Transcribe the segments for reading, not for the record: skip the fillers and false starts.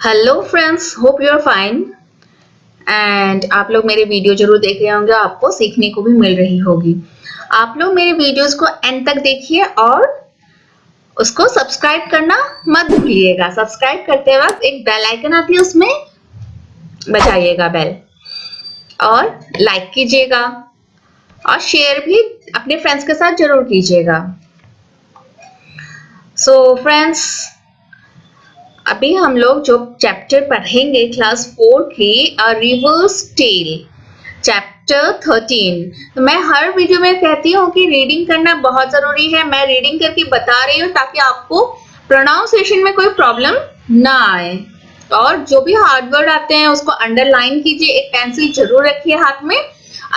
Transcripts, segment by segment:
Hello friends, hope you are fine and आप लोग मेरे वीडियो जरूर देख रहे होंगे। आपको सीखने को भी मिल रही होगी। आप लोग मेरे वीडियोस को एंड तक देखिए और उसको सब्सक्राइब करना मत भूलिएगा। सब्सक्राइब करते वक्त एक बेल आइकन आती है, उसमें बजाइएगा बेल और लाइक कीजिएगा और शेयर भी अपने फ्रेंड्स के साथ जरूर कीजिएगा। सो फ्रेंड्स, अभी हम लोग जो चैप्टर पढ़ेंगे क्लास 4 की रिवर्स टेल चैप्टर 13। तो मैं हर वीडियो में कहती हूँ कि रीडिंग करना बहुत जरूरी है। मैं रीडिंग करके बता रही हूँ ताकि आपको प्रोनाउंसिएशन में कोई प्रॉब्लम ना आए। और जो भी हार्ड वर्ड आते हैं उसको अंडरलाइन कीजिए। एक पेंसिल जरूर रखिए हाथ में,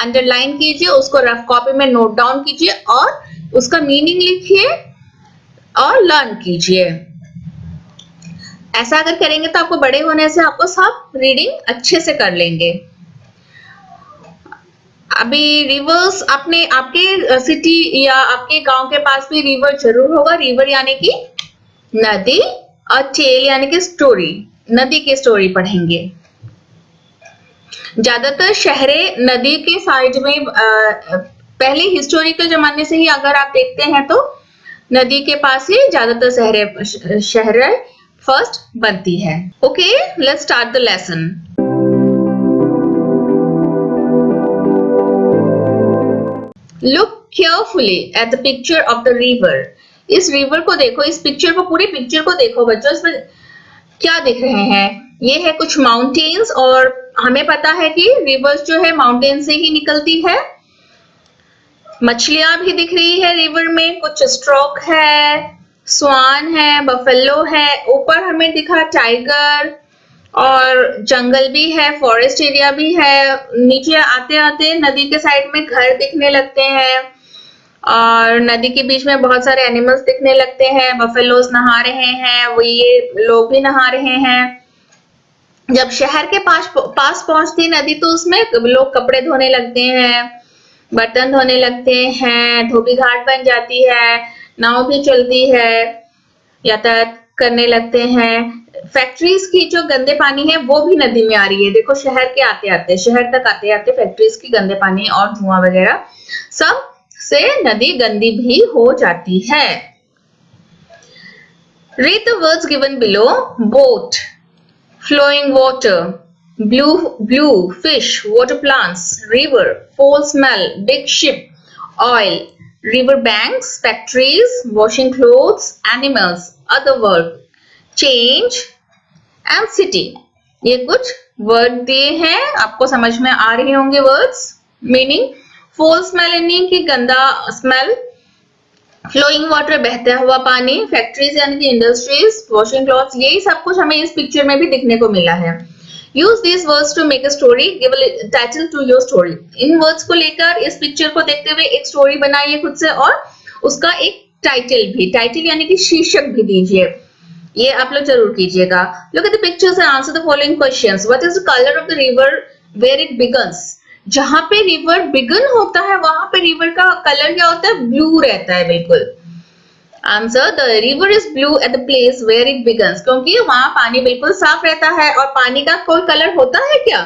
अंडरलाइन कीजिए, उसको रफ कॉपी में नोट डाउन कीजिए और उसका मीनिंग लिखिए और लर्न कीजिए। ऐसा अगर करेंगे तो आपको बड़े होने से आपको सब रीडिंग अच्छे से कर लेंगे। अभी रिवर्स, अपने आपके सिटी या आपके गांव के पास भी रिवर जरूर होगा। रिवर यानी कि नदी और टेल यानी कि स्टोरी, नदी की स्टोरी पढ़ेंगे। ज्यादातर शहरें नदी के साइड में पहले हिस्टोरिकल जमाने से ही अगर आप देखते हैं तो नदी के पास ही ज्यादातर शहरें फर्स्ट बनती है। Okay, let's start the lesson. Look carefully at the picture of the river. इस रिवर को देखो, इस पिक्चर को, पूरी पिक्चर को देखो बच्चों। इसमें क्या दिख रहे हैं? ये है कुछ माउंटेन्स और हमें पता है कि रिवर्स जो है माउंटेन से ही निकलती है। मछलियां भी दिख रही है रिवर में, कुछ स्ट्रोक है, स्वान है, बफेलो है, ऊपर हमें दिखा टाइगर और जंगल भी है, फॉरेस्ट एरिया भी है। नीचे आते आते नदी के साइड में घर दिखने लगते हैं और नदी के बीच में बहुत सारे एनिमल्स दिखने लगते हैं। बफेलोज नहा रहे हैं, वो ये लोग भी नहा रहे हैं। जब शहर के पास पहुंचती नदी तो उसमें लोग कपड़े धोने लगते हैं, बर्तन धोने लगते हैं, धोबी घाट बन जाती है, नाव भी चलती है, यातायात करने लगते हैं। फैक्ट्रीज की जो गंदे पानी है वो भी नदी में आ रही है। देखो, शहर तक आते आते फैक्ट्रीज की गंदे पानी और धुआं वगैरह सब से नदी गंदी भी हो जाती है। Read the words given below. Boat, flowing water, blue fish, water plants, river, foul smell, big ship, oil, river banks, factories, washing clothes, animals, other world, change and city। ये कुछ वर्ड दिए हैं, आपको समझ में आ रहे होंगे वर्ड्स। मीनिंग, फोल स्मेल यानी कि गंदा स्मेल, फ्लोइंग वाटर बहता हुआ पानी, फैक्ट्रीज यानी कि इंडस्ट्रीज, वॉशिंग क्लॉथ्स, यही सब कुछ हमें इस पिक्चर में भी दिखने को मिला है। Use this words to make a story, give a title to your story. इन वर्ड्स को लेकर इस पिक्चर को देखते हुए एक स्टोरी बनाइए खुद से और उसका एक टाइटल यानी कि शीर्षक भी दीजिए। ये आप लोग जरूर कीजिएगा। Look at the pictures and answer the following questions. What is the colour of the river where it begins? जहां पे रिवर बिगन होता है वहां पे रिवर का कलर क्या होता है? ब्लू रहता है, बिल्कुल। Answer, the river is blue at the place where it begins, क्योंकि वहां पानी बिल्कुल साफ रहता है। और पानी का कोई कलर होता है क्या?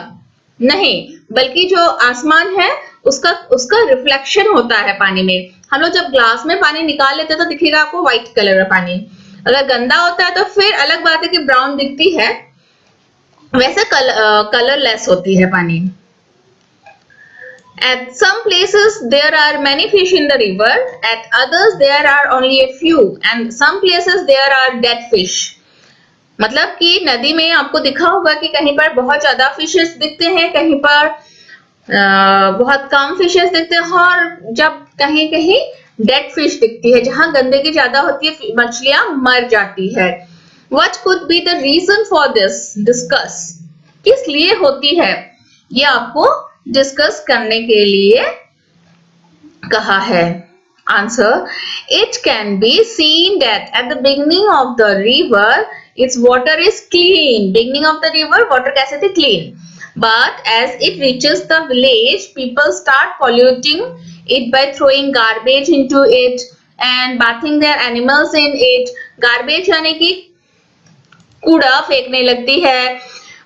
नहीं, बल्कि जो आसमान है उसका रिफ्लेक्शन होता है पानी में। हम लोग जब ग्लास में पानी निकाल लेते हैं तो दिखेगा आपको व्हाइट कलर का पानी। अगर गंदा होता है तो फिर अलग बात है कि ब्राउन दिखती है, वैसे कलरलेस होती है पानी। At some places there are many fish in the river, at others there are only a few, and some places there are dead fish। मतलब कि नदी में आपको दिखा होगा कि कहीं पर बहुत ज्यादा फिशेस दिखते हैं, कहीं पर बहुत कम फिशेस दिखते हैं और जब कहीं कहीं डेड फिश दिखती है, जहां गंदगी ज्यादा होती है, मछलियां मर जाती है। What could be the reason for this? Discuss। किस लिए होती है, ये आपको डिस्कस करने के लिए कहा है। Answer, it can be seen that at the beginning of the river it's water is clean. Beginning of the river water कैसे थे? Clean. But as it reaches the village, people start polluting it by throwing garbage into it and bathing their animals in it। Garbage यानी कि कूड़ा फेंकने लगती है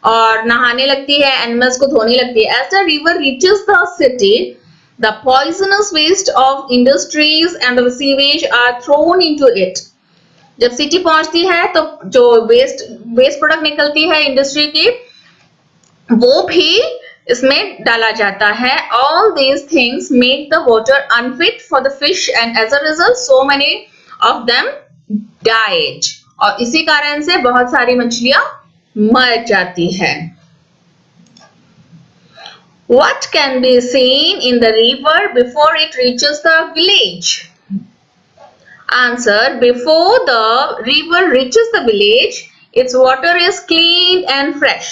और नहाने लगती है, एनिमल्स को धोने लगती है. As the river reaches the city, the poisonous waste of industries and the sewage are thrown into it. जब सिटी पहुंचती है तो जो वेस्ट प्रोडक्ट निकलती है इंडस्ट्री की, वो भी इसमें डाला जाता है. All these things make the water unfit for the fish and as a result so many of them died. और इसी कारण से बहुत सारी मछलियां मर जाती है. What can be seen in the river before it reaches the village? Answer: before the river reaches the village, its water is clean and fresh.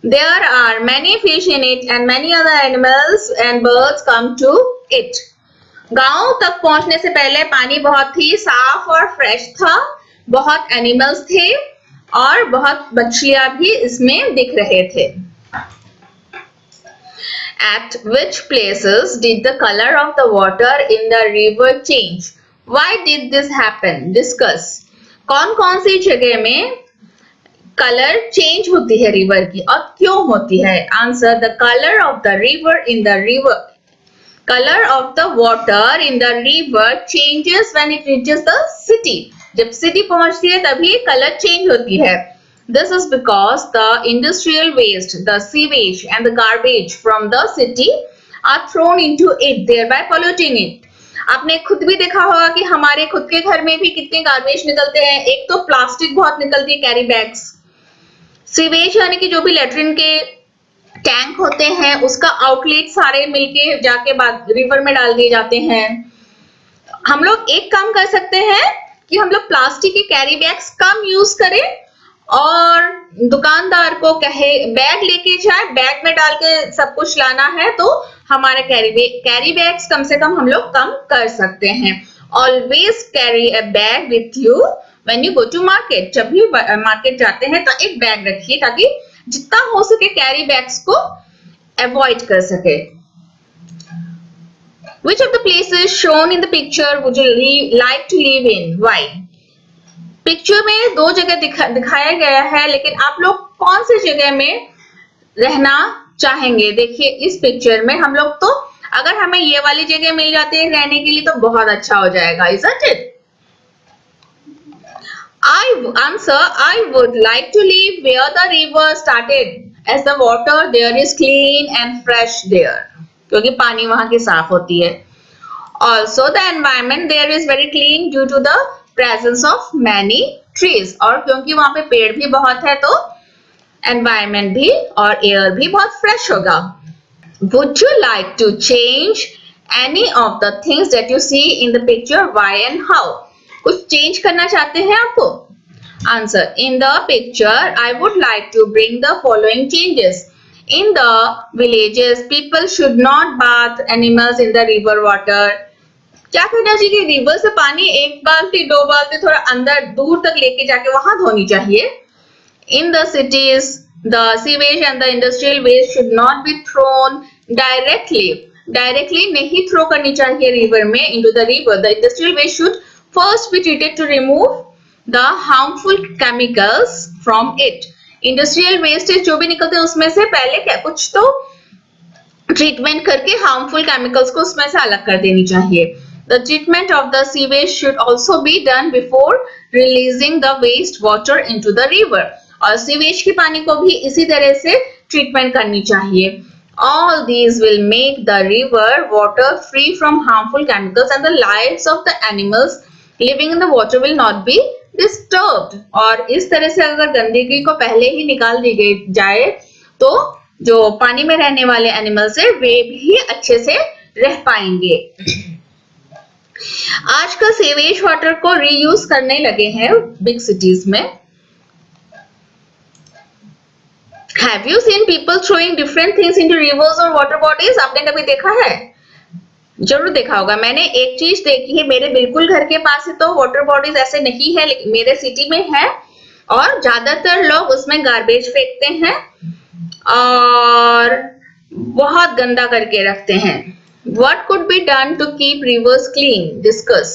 There are many fish in it and many other animals and birds come to it. गांव तक पहुंचने से पहले पानी बहुत ही साफ और fresh था, बहुत एनिमल्स थे और बहुत मछलियां भी इसमें दिख रहे थे. At which places did the color of the water in the river change? Why did this happen? Discuss. कौन कौन सी जगह में कलर चेंज होती है रिवर की और क्यों होती है? Answer: the color of the river in the river. Color of the water in the river changes when it reaches the city. जब सिटी पहुंचती है तभी कलर चेंज होती है. This is because the industrial waste, the sewage and the garbage from the city are thrown into it, thereby polluting it. आपने खुद भी देखा होगा कि हमारे खुद के घर में भी कितने गार्बेज निकलते हैं. एक तो प्लास्टिक बहुत निकलती है, कैरी बैग्स. सीवेज यानी कि जो भी लेट्रिन के टैंक होते हैं उसका आउटलेट सारे मिलके जाके बाद रिवर में डाल दिए जाते हैं. हम लोग एक काम कर सकते हैं कि हम लोग प्लास्टिक के कैरी बैग्स कम यूज करें और दुकानदार को कहे बैग लेके जाए, बैग में डाल के सब कुछ लाना है तो हमारे कैरी बैग्स कम से कम हम लोग कम कर सकते हैं. Always carry a bag with you when you go to market. जब भी मार्केट जाते हैं तो एक बैग रखिए ताकि जितना हो सके कैरी बैग्स को अवॉइड कर सके. Which of the places shown in the picture would you like to live in? Why? Picture में दो जगह दिखाया गया है, लेकिन आप लोग कौन सी जगह में रहना चाहेंगे? देखिए इस पिक्चर में हम लोग तो अगर हमें ये वाली जगह मिल जाती है रहने के लिए तो बहुत अच्छा हो जाएगा. Isn't it? I would like to live where the river started, as the water there is clean and fresh there. क्योंकि पानी वहां की साफ होती है. Also the environment there is very clean due to the presence of many trees. और क्योंकि वहां पे पेड़ भी बहुत है तो environment भी और air भी बहुत fresh होगा. Would you like to change any of the things that you see in the picture? Why and how? कुछ change करना चाहते हैं आपको? Answer: in the picture I would like to bring the following changes. In the villages people should not bath animals in the river water. क्या करना चाहिए? River से पानी एक बाल्टी दो बाल्टी थोड़ा अंदर दूर तक लेके जाके वहां धोनी चाहिए. In the cities the sewage and the industrial waste should not be thrown directly. नहीं थ्रो करनी चाहिए रिवर में into the river. The industrial waste should first be treated to remove the harmful chemicals from it. Industrial wastage जो भी निकलते हैं उसमें से पहले क्या कुछ तो ट्रीटमेंट करके हार्मफुल केमिकल्स को उसमें से अलग कर देनी चाहिए. The treatment of the sewage should also be done before releasing the waste water into the river. और सीवेज के पानी को भी इसी तरह से ट्रीटमेंट करनी चाहिए. All these will make the river water free from harmful chemicals and the lives of the animals living in the water will not be disturbed. और इस तरह से अगर गंदगी को पहले ही निकाल दी गई जाए तो जो पानी में रहने वाले एनिमल्स है वे भी अच्छे से रह पाएंगे. आजकल सीवेज वाटर को रीयूज करने लगे हैं बिग सिटीज में. Have you seen people throwing different things into rivers or water bodies? आपने कभी देखा है? जरूर देखा होगा. मैंने एक चीज देखी है, मेरे बिल्कुल घर के पास ही तो वाटर बॉडीज ऐसे नहीं है, लेकिन मेरे सिटी में है और ज्यादातर लोग उसमें गार्बेज फेंकते हैं और बहुत गंदा करके रखते हैं. What could be done to keep rivers clean? Discuss.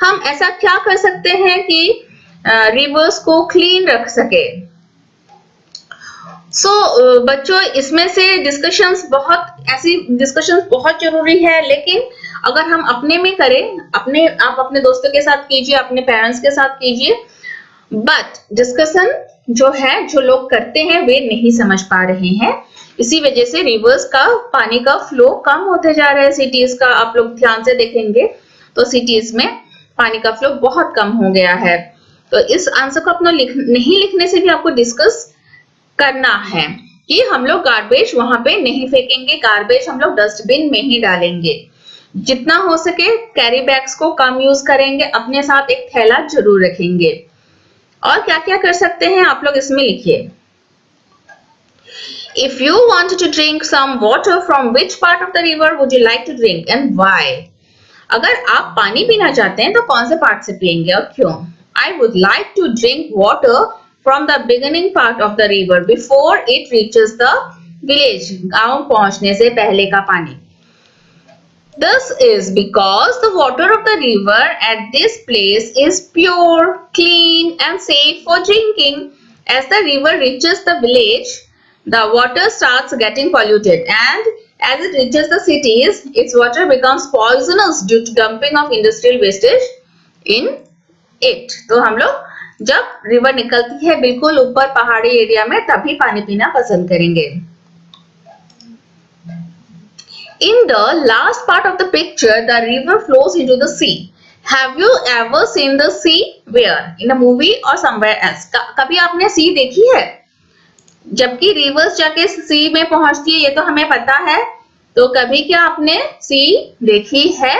हम ऐसा क्या कर सकते हैं कि रिवर्स को क्लीन रख सके। बच्चों इसमें से ऐसी डिस्कशंस बहुत जरूरी है, लेकिन अगर हम अपने में करें, आप अपने दोस्तों के साथ कीजिए, अपने पेरेंट्स के साथ कीजिए, बट डिस्कशन जो लोग करते हैं वे नहीं समझ पा रहे हैं। इसी वजह से रिवर्स का पानी का फ्लो कम होते जा रहा है। सिटीज का आप लोग ध्यान से देखेंगे तो सिटीज में पानी का फ्लो बहुत कम हो गया है। तो इस आंसर को अपना नहीं लिखने से भी आपको डिस्कस करना है कि हम लोग गार्बेज वहां पे नहीं फेंकेंगे, गार्बेज हम लोग डस्टबिन में ही डालेंगे। जितना हो सके कैरी बैग्स को कम यूज करेंगे, अपने साथ एक थैला जरूर रखेंगे। और क्या क्या कर सकते हैं आप लोग इसमें लिखिए। If you want to drink some water, from which part of the river would you like to drink and why? अगर आप पानी पीना चाहते हैं तो कौन से पार्ट से पिएंगे और क्यों? I would like to drink water from the beginning part of the river before it reaches the village. गांव पहुंचने से पहले का पानी। This is because the water of the river at this place is pure, clean and safe for drinking. As the river reaches the village, the water starts getting polluted, and as it reaches the cities, its water becomes poisonous due to dumping of industrial wastage in it. तो हम लोग जब river निकलती है बिल्कुल ऊपर पहाड़ी area में तभी पानी पीना पसंद करेंगे। In the last part of the picture, the river flows into the sea. Have you ever seen the sea? Where? In a movie or somewhere else? कभी आपने sea देखी है? जबकि रिवर्स जाके सी में पहुंचती है ये तो हमें पता है, तो कभी क्या आपने सी देखी है?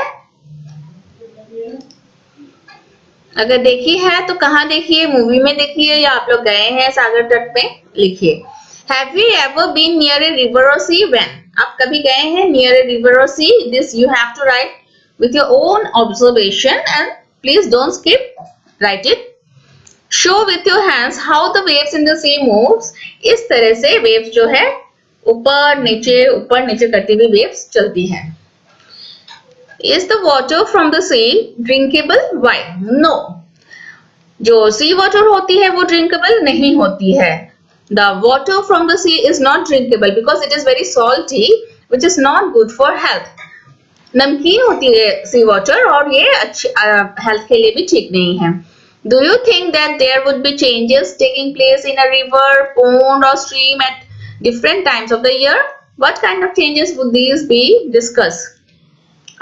अगर देखी है तो कहाँ देखी है? मूवी में देखी है या आप लोग गए हैं सागर तट पे? लिखिए। Have you ever been near a river or sea? When? आप कभी गए हैं near a river or sea? This you have to write with your own observation and please don't skip. Write it. Show with your hands how the waves in the sea moves. इस तरह से waves जो है ऊपर नीचे करती हुई waves चलती है। Is the water from the sea drinkable? Why? No. जो sea water होती है वो drinkable नहीं होती है। The water from the sea is not drinkable because it is very salty, which is not good for health. नमकीन होती है sea water और ये अच्छी health के लिए भी ठीक नहीं है। Do you think that there would be changes taking place in a river, pond or stream at different times of the year? What kind of changes would these be? Discuss.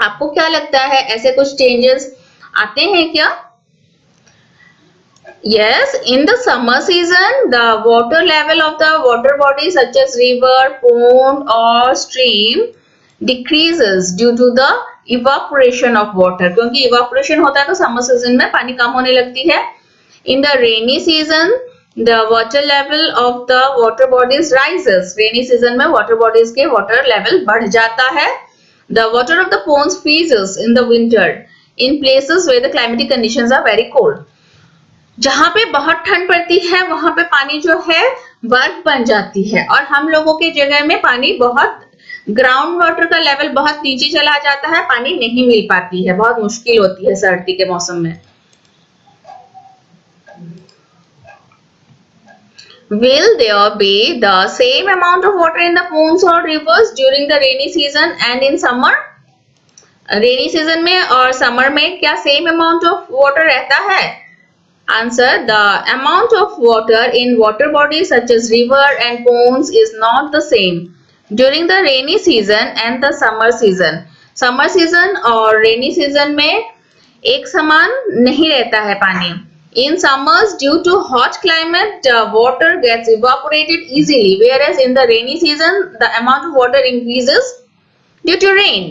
आपको क्या लगता है ऐसे कुछ changes आते हैं क्या? Yes, in the summer season, the water level of the water bodies such as river, pond or stream decreases due to the evaporation of water. क्योंकि evaporation होता है तो summer season में पानी कम होने लगती है. In the rainy season, the water level of the water bodies rises. Rainy season में water bodies के water level बढ़ जाता है. The water of the ponds freezes in the winter in places where the climatic conditions are very cold. जहां पे बहुत ठंड पड़ती है वहां पे पानी जो है बर्फ बन जाती है और हम लोगों के जगह में पानी बहुत ग्राउंड वाटर का लेवल बहुत नीचे चला जाता है, पानी नहीं मिल पाती है, बहुत मुश्किल होती है सर्दी के मौसम में। Will there be the same amount of water in the ponds or rivers during the rainy season and in summer? Rainy season में और समर में क्या सेम अमाउंट ऑफ वाटर रहता है? Answer: the amount of water in water bodies such as river and ponds is not the same during the rainy season and the summer season. Summer season और rainy season में एक समान नहीं रहता है पानी. In summers, due to hot climate, the water gets evaporated easily, whereas in the rainy season, the amount of water increases due to rain.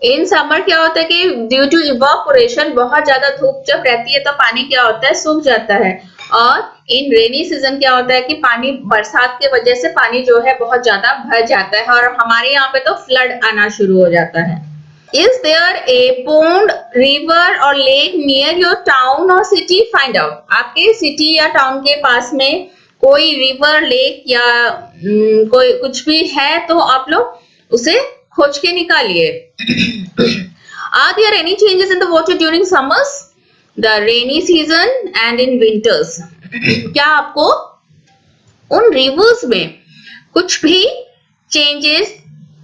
In summer क्या होता है कि ड्यू टू इवापोरेशन बहुत ज्यादा धूप जब रहती है तो पानी क्या होता है सूख जाता है, और इन रेनी सीजन क्या होता है कि पानी बरसात के वजह से पानी जो है बहुत ज्यादा भर जाता है और हमारे यहाँ पे तो फ्लड आना शुरू हो जाता है। Is there a pond, river or lake near your town or city? Find out. आपके सिटी या टाउन के पास में कोई रिवर, लेक या कोई कुछ भी है तो आप लोग उसे खोज के निकालिए। Are there any changes in the water during summers? The rainy season and in winters. क्या आपको उन रिवर्स में कुछ भी चेंजेस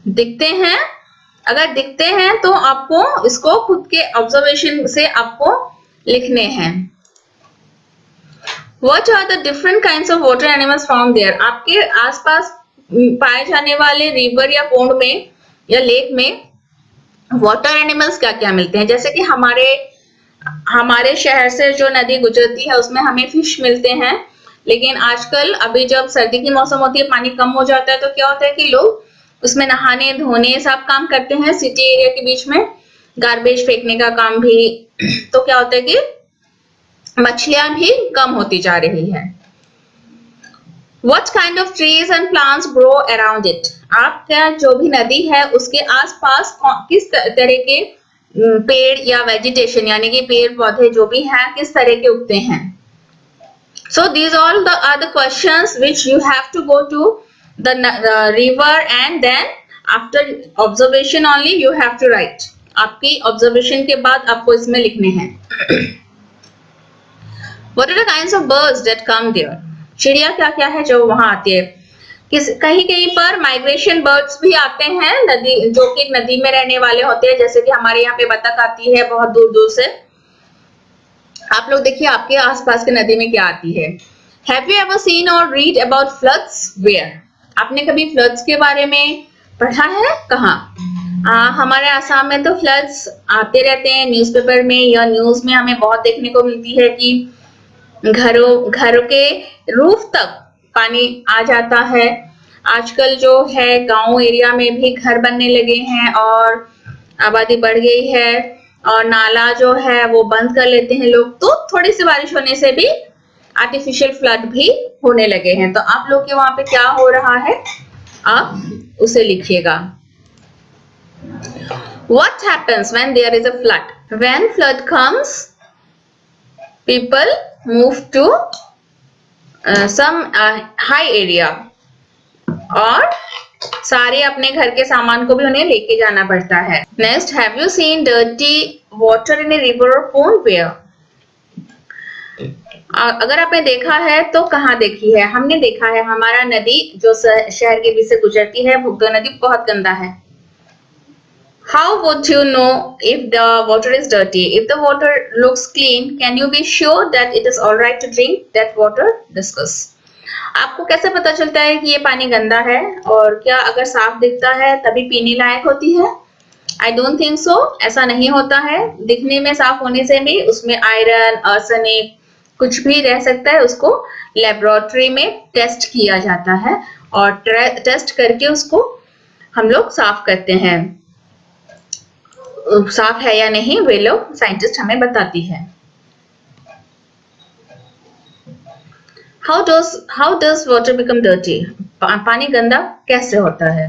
दिखते हैं? अगर दिखते हैं तो आपको इसको खुद के ऑब्जर्वेशन से आपको लिखने हैं। What are the different kinds of water animals found there? आपके आसपास पाए जाने वाले रिवर या पॉन्ड में या लेक में वाटर एनिमल्स क्या क्या मिलते हैं? जैसे कि हमारे शहर से जो नदी गुजरती है उसमें हमें फिश मिलते हैं, लेकिन आजकल अभी जब सर्दी की मौसम होती है, पानी कम हो जाता है, तो क्या होता है कि लोग उसमें नहाने धोने सब काम करते हैं सिटी एरिया के बीच में, गार्बेज फेंकने का काम भी। तो क्या होता है कि मछलियां भी कम होती जा रही है। What kind of trees and plants grow around it? आपका जो भी नदी है उसके आसपास किस तरह के पेड़ या वेजिटेशन यानी कि पेड़ पौधे जो भी हैं किस तरह के उगते हैं? So these all are the questions which you have to go to the river and then after observation only you have to write. आपकी observation के बाद आपको इसमें लिखने हैं। What are the kinds of birds that come there? चिड़िया क्या क्या है जो वहां आती है? कहीं कहीं पर माइग्रेशन बर्ड्स भी आते हैं नदी, जो कि नदी में रहने वाले होते हैं, जैसे कि हमारे यहाँ पे बतख आती है बहुत दूर दूर से। आप लोग देखिए आपके आसपास के नदी में क्या आती है। Have you ever seen or read about floods? Where? आपने कभी फ्लड्स के बारे में पढ़ा है? कहाँ? हमारे आसाम में तो फ्लड्स आते रहते हैं, न्यूज़पेपर में या न्यूज में हमें बहुत देखने को मिलती है कि घरों के रूफ तक पानी आ जाता है। आजकल जो है गांव एरिया में भी घर बनने लगे हैं और आबादी बढ़ गई है और नाला जो है वो बंद कर लेते हैं लोग, तो थोड़ी सी बारिश होने से भी आर्टिफिशियल फ्लड भी होने लगे हैं। तो आप लोग के वहां पे क्या हो रहा है आप उसे लिखिएगा। What happens when there is a flood? When flood comes, people move to some high area और सारे अपने घर के सामान को भी उन्हें लेके जाना पड़ता है। Next, have you seen dirty water in a river or pond? Where? अगर आपने देखा है तो कहाँ देखी है? हमने देखा है हमारा नदी जो शहर के बीच से गुजरती है, भुगतो नदी बहुत गंदा है। How would you know if the water is dirty? If the water looks clean, can you be sure that it is all right to drink that water? Discuss. आपको कैसे पता चलता है कि ये पानी गंदा है और क्या अगर साफ दिखता है तभी पीने लायक होती है? I don't think so. ऐसा नहीं होता है। दिखने में साफ होने से भी उसमें आयरन, आर्सेनिक कुछ भी रह सकता है। उसको लेबोरेटरी में टेस्ट किया जाता है और टेस्ट करके उसको हम लोग साफ करते हैं। साफ है या नहीं वे लोग साइंटिस्ट हमें बताती है। How does water become dirty? पानी गंदा कैसे होता है?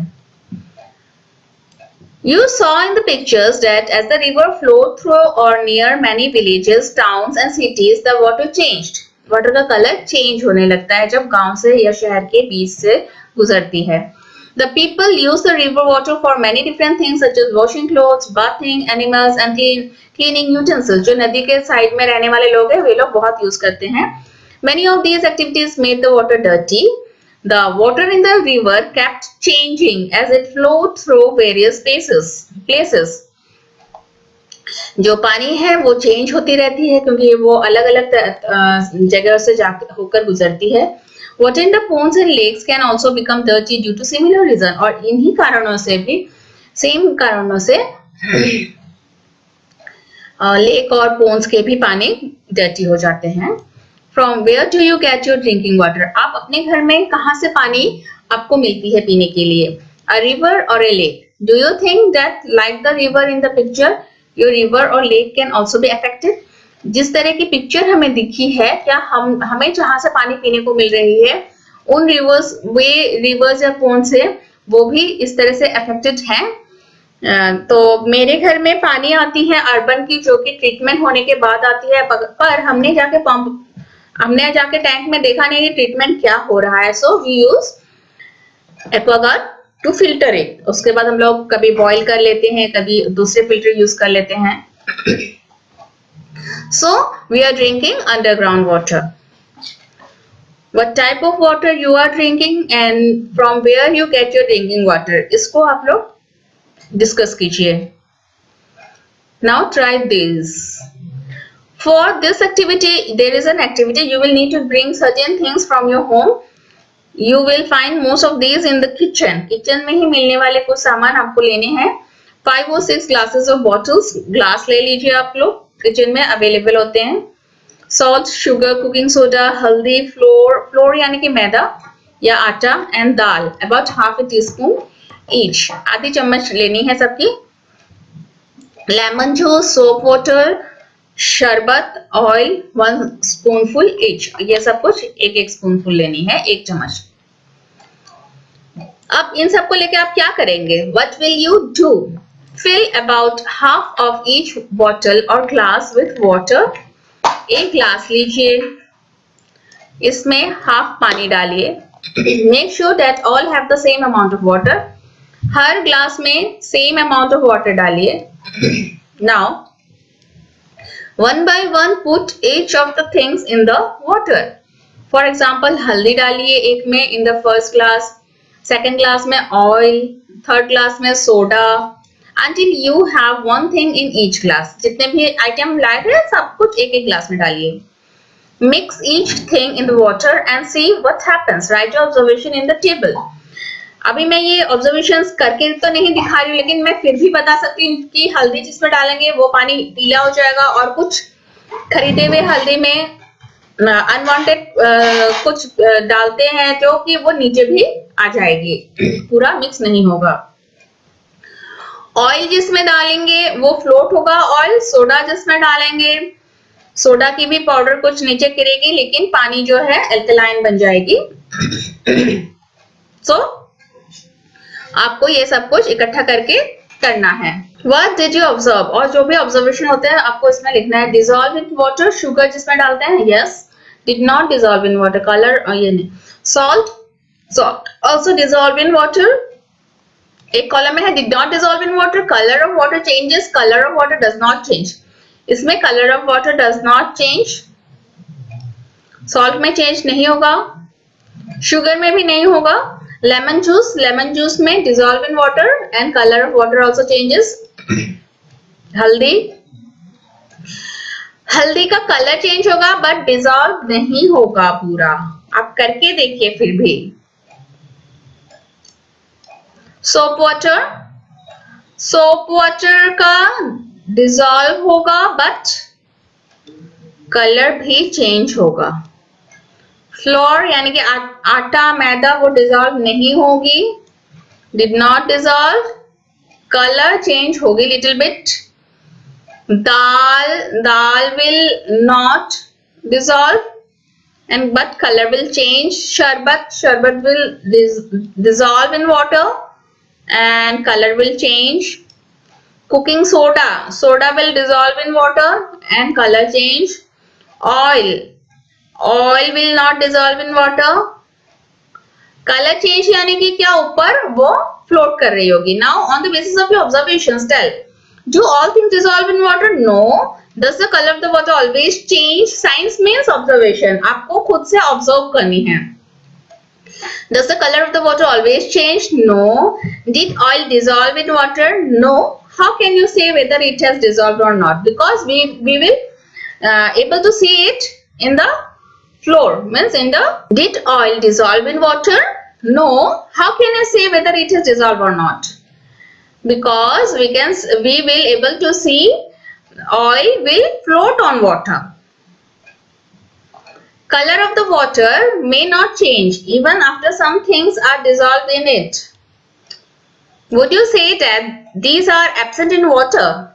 You saw in the pictures that as the river flowed through or near many villages, towns and cities, the water changed. Water का कलर चेंज होने लगता है जब गांव से या शहर के बीच से गुजरती है। The people use the river water for many different things such as washing clothes, bathing, animals and cleaning utensils. जो नदी के साइड में रहने वाले लोग हैं वे लोग बहुत यूज करते हैं। Many of these activities made the water dirty. The water in the river kept changing as it flowed through various places. जो पानी है वो चेंज होती रहती है क्योंकि वो अलग अलग जगह से होकर गुजरती है। Water in the ponds and lakes can also become dirty due to similar reason. और इन्हीं कारणों से भी सेम कारणों से लेक और पोन्स के भी पानी डर्टी हो जाते हैं। From where do you get your drinking water? आप अपने घर में कहाँ से पानी आपको मिलती है पीने के लिए? A river or a lake? Do you think that like the river in the picture, your river or lake can also be affected? जिस तरह की पिक्चर हमें दिखी है क्या हमें जहां से पानी पीने को मिल रही है उन रिवर्स या पोन्ड से वो भी इस तरह से अफेक्टेड हैं। तो मेरे घर में पानी आती है अर्बन की जो कि ट्रीटमेंट होने के बाद आती है, पर हमने जाके टैंक में देखा नहीं कि ट्रीटमेंट क्या हो रहा है। So we use Aquaguard to filter इट। उसके बाद हम लोग कभी बॉईल कर लेते हैं, कभी दूसरे फिल्टर यूज कर लेते हैं। So we are drinking underground water. What type of water you are drinking and from where you get your drinking water, इसको आप लोग डिस्कस कीजिए. Now try this. For this activity, there is an activity you will need to bring certain things from your home. You will find most of these in the kitchen. Kitchen में ही मिलने वाले कुछ सामान आपको लेने हैं. 5 or 6 glasses of bottles. Glass ले लीजिए आप लोग. किचन में अवेलेबल होते हैं. Salt, sugar, cooking soda, हल्दी, flour यानी कि मैदा या आटा and dal. About half a teaspoon each. आधी चम्मच लेनी है सबकी. Lemon juice, soap water, शरबत, ऑयल 1 स्पूनफुल each. ये सब कुछ एक एक स्पूनफुल लेनी है, एक चम्मच. अब इन सबको लेके आप क्या करेंगे? What will you do? Fill about half of each bottle or glass with water. एक ग्लास लीजिए, इसमें हाफ पानी डालिए. Make sure that all have the same amount of water. Her glass में सेम अमाउंट ऑफ वाटर डालिए. Now one by one put each of the things in the water. For example, हल्दी डालिए एक में in the first glass, second glass में oil, third glass में soda, until you have one thing in each glass. जितने भी item लाए थे सब कुछ एक एक ग्लास में डालिए. Mix each thing in the water and see what happens. Write your observation in the table. अभी मैं ये ऑब्जर्वेशंस करके तो नहीं दिखा रही हूँ, लेकिन मैं फिर भी बता सकती हूँ कि हल्दी जिसमें डालेंगे वो पानी पीला हो जाएगा और कुछ खरीदे हुए हल्दी में अनवांटेड कुछ डालते हैं जो कि वो नीचे भी आ जाएगी, पूरा मिक्स नहीं होगा. ऑयल जिसमें डालेंगे वो फ्लोट होगा ऑयल. सोडा जिसमें डालेंगे सोडा की भी पाउडर कुछ नीचे गिरेगी, लेकिन पानी जो है एल्कलाइन बन जाएगी. So आपको ये सब कुछ इकट्ठा करके करना है. What did you observe? और जो भी ऑब्जर्वेशन होते हैं आपको इसमें लिखना है. Dissolve in water, शुगर जिसमें डालते हैं, yes. Did not dissolve in water, color ये नहीं. Salt also dissolve in water. एक कॉलम में है did not dissolve in water, color of water changes, color of water does not change. इसमें color of water does not change. Salt में change नहीं होगा, sugar में भी नहीं होगा. lemon juice में dissolve in water and color of water also changes. हल्दी का कलर चेंज होगा बट डिजॉल्व नहीं होगा पूरा. आप करके देखिए फिर भी. सोप वाटर का डिजॉल्व होगा बट कलर भी चेंज होगा. फ्लोर यानी कि आटा मैदा वो डिजॉल्व नहीं होगी, did not dissolve. Colour change होगी little bit. Dal will not dissolve and but colour will change. Sharbat will dissolve in water and colour will change. Cooking soda will dissolve in water and colour change. Oil will not dissolve in water. Color change यानी कि क्या ऊपर वो float कर रही होगी. Now on the basis of your observations tell, do all things dissolve in water? No. Does the color of the water always change? Science means observation. आपको खुद से observe करनी है. Does the color of the water always change? No. Did oil dissolve in water? No. How can you say whether it has dissolved or not? Because we will able to see it in the floor, means in the. Did oil dissolve in water? No. How can I say whether it is dissolved or not? Because we will able to see oil will float on water. Color of the water may not change even after some things are dissolved in it. Would you say that these are absent in water?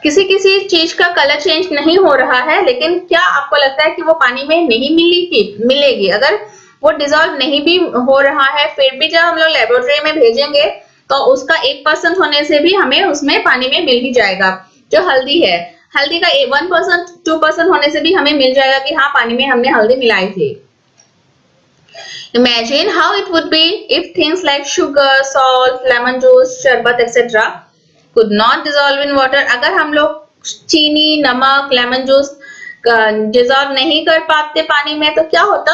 किसी चीज का colour change नहीं हो रहा है, लेकिन क्या आपको लगता है कि वो पानी में नहीं मिलेगी? अगर वो डिजॉल्व नहीं भी हो रहा है फिर भी जब हम लोग लेबोरेटरी में भेजेंगे तो उसका 1% होने से भी हमें उसमें पानी में मिल ही जाएगा. जो हल्दी है, हल्दी का 1% 2% होने से भी हमें मिल जाएगा कि हाँ पानी में हमने हल्दी मिलाई थी. Imagine how it would be if things like sugar, salt, lemon juice, शरबत etc. could not dissolve in water. अगर हम लोग चीनी, नमक, लेमन जूस डिजॉल्व नहीं कर पाते पानी में तो क्या होता?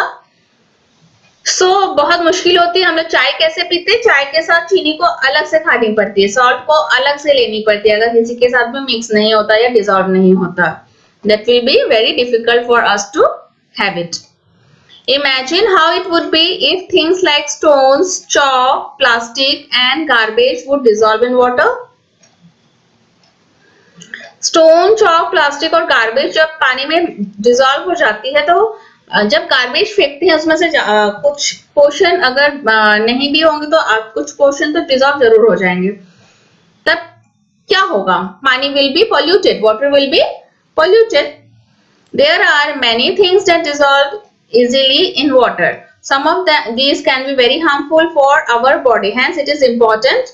बहुत मुश्किल होती है। हम लोग चाय कैसे पीते हैं? चाय के साथ चीनी को अलग से खानी पड़ती है, सॉल्ट को अलग से लेनी पड़ती है, अगर किसी के साथ में मिक्स नहीं होता या डिजॉल्व नहीं होता। That will be very difficult for us to have it. Imagine how it would be if things like stones, chalk, plastic and garbage would dissolve in water. Stone, chalk, plastic और garbage जब पानी में dissolve हो जाती है तो जब garbage फेंकते हैं उसमें से कुछ पोर्शन अगर नहीं भी होंगे तो कुछ पोर्शन तो डिजॉल्व जरूर हो जाएंगे। तब क्या होगा? पानी will be polluted, water will be polluted. There are many things that dissolve easily in water. Some of these can be very harmful for our body. Hence, it is important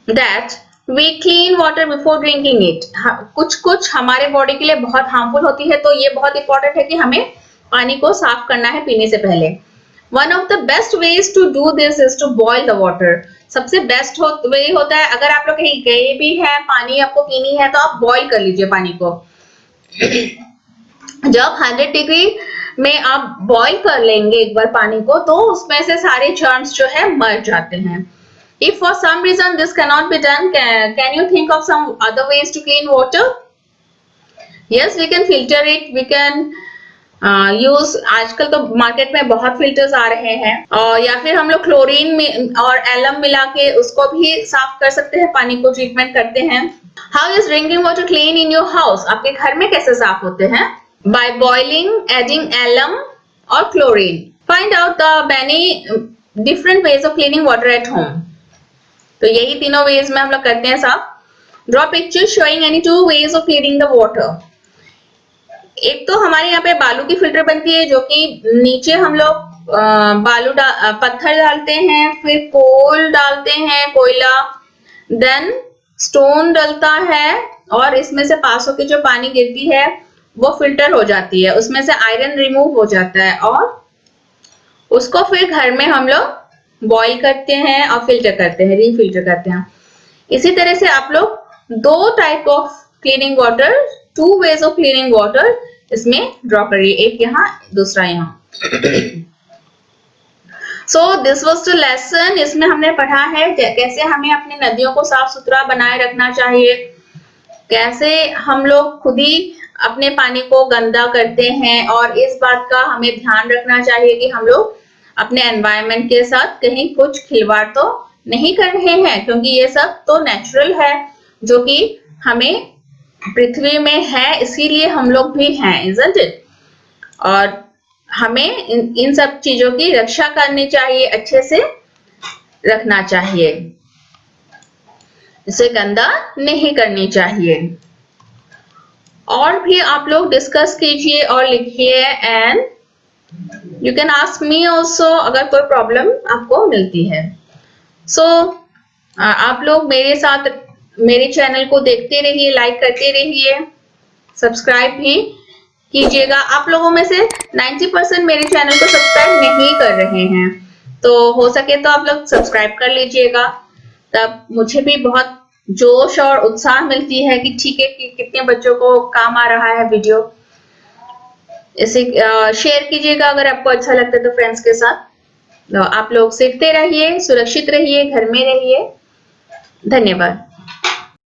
that we clean water before drinking it. कुछ हमारे body के लिए बहुत harmful होती है, तो ये बहुत इंपॉर्टेंट है कि हमें पानी को साफ करना है पीने से पहले। One of the best ways to do this is to boil the water. सबसे बेस्ट वे होता है, अगर आप लोग कहीं गए भी हैं, पानी आपको पीनी है तो आप बॉईल कर लीजिए पानी को। जब 100 डिग्री में आप बॉईल कर लेंगे एक बार पानी को तो उसमें से सारे जर्म्स जो है मर जाते हैं। If for some reason this cannot be done, can you think of some other ways to clean water? Yes, we can filter it. We can use, आजकल तो मार्केट में बहुत फिल्टर्स आ रहे हैं, और या फिर हम लोग क्लोरीन में और एलम मिला के उसको भी साफ कर सकते हैं, पानी को ट्रीटमेंट करते हैं। How is drinking water clean in your house? आपके घर में कैसे साफ होते हैं? By boiling, adding alum or chlorine. Find out the many different ways of cleaning water at home. तो यही तीनों वेज में हम लोग करते हैं साफ। Draw picture showing any 2 ways of cleaning the water. एक तो हमारे यहाँ पे बालू की फिल्टर बनती है, जो कि नीचे हम लोग पत्थर डालते हैं, फिर कोल डालते हैं, कोयला, देन स्टोन डलता है और इसमें से पास होकर जो पानी गिरती है वो फिल्टर हो जाती है, उसमें से आयरन रिमूव हो जाता है और उसको फिर घर में हम लोग बॉईल करते हैं और फिल्टर करते हैं, रीफिल्टर करते हैं। इसी तरह से आप लोग 2 type of cleaning water, 2 ways of cleaning water इसमें ड्रॉ करिए, एक यहाँ दूसरा यहाँ। So this was the lesson. इसमें हमने पढ़ा है कैसे हमें अपनी नदियों को साफ सुथरा बनाए रखना चाहिए, कैसे हम लोग खुद ही अपने पानी को गंदा करते हैं, और इस बात का हमें ध्यान रखना चाहिए कि हम लोग अपने एनवायरनमेंट के साथ कहीं कुछ खिलवाड़ तो नहीं कर रहे हैं, क्योंकि ये सब तो नेचुरल है जो कि हमें पृथ्वी में है, इसीलिए हम लोग भी हैं, isn't it? और हमें इन सब चीजों की रक्षा करनी चाहिए, अच्छे से रखना चाहिए, इसे गंदा नहीं करनी चाहिए। और भी आप लोग डिस्कस कीजिए और लिखिए, and you can ask me also अगर कोई प्रॉब्लम आपको मिलती है। आप लोग मेरे साथ मेरे चैनल को देखते रहिए, लाइक करते रहिए, सब्सक्राइब भी कीजिएगा। आप लोगों में से 90% मेरे चैनल को सब्सक्राइब नहीं कर रहे हैं, तो हो सके तो आप लोग सब्सक्राइब कर लीजिएगा, तब मुझे भी बहुत जोश और उत्साह मिलती है कि ठीक है कि कितने बच्चों को काम आ रहा है वीडियो। इसे शेयर कीजिएगा अगर आपको अच्छा लगता है तो फ्रेंड्स के साथ। आप लोग सीखते रहिए, सुरक्षित रहिए, घर में रहिए। धन्यवाद।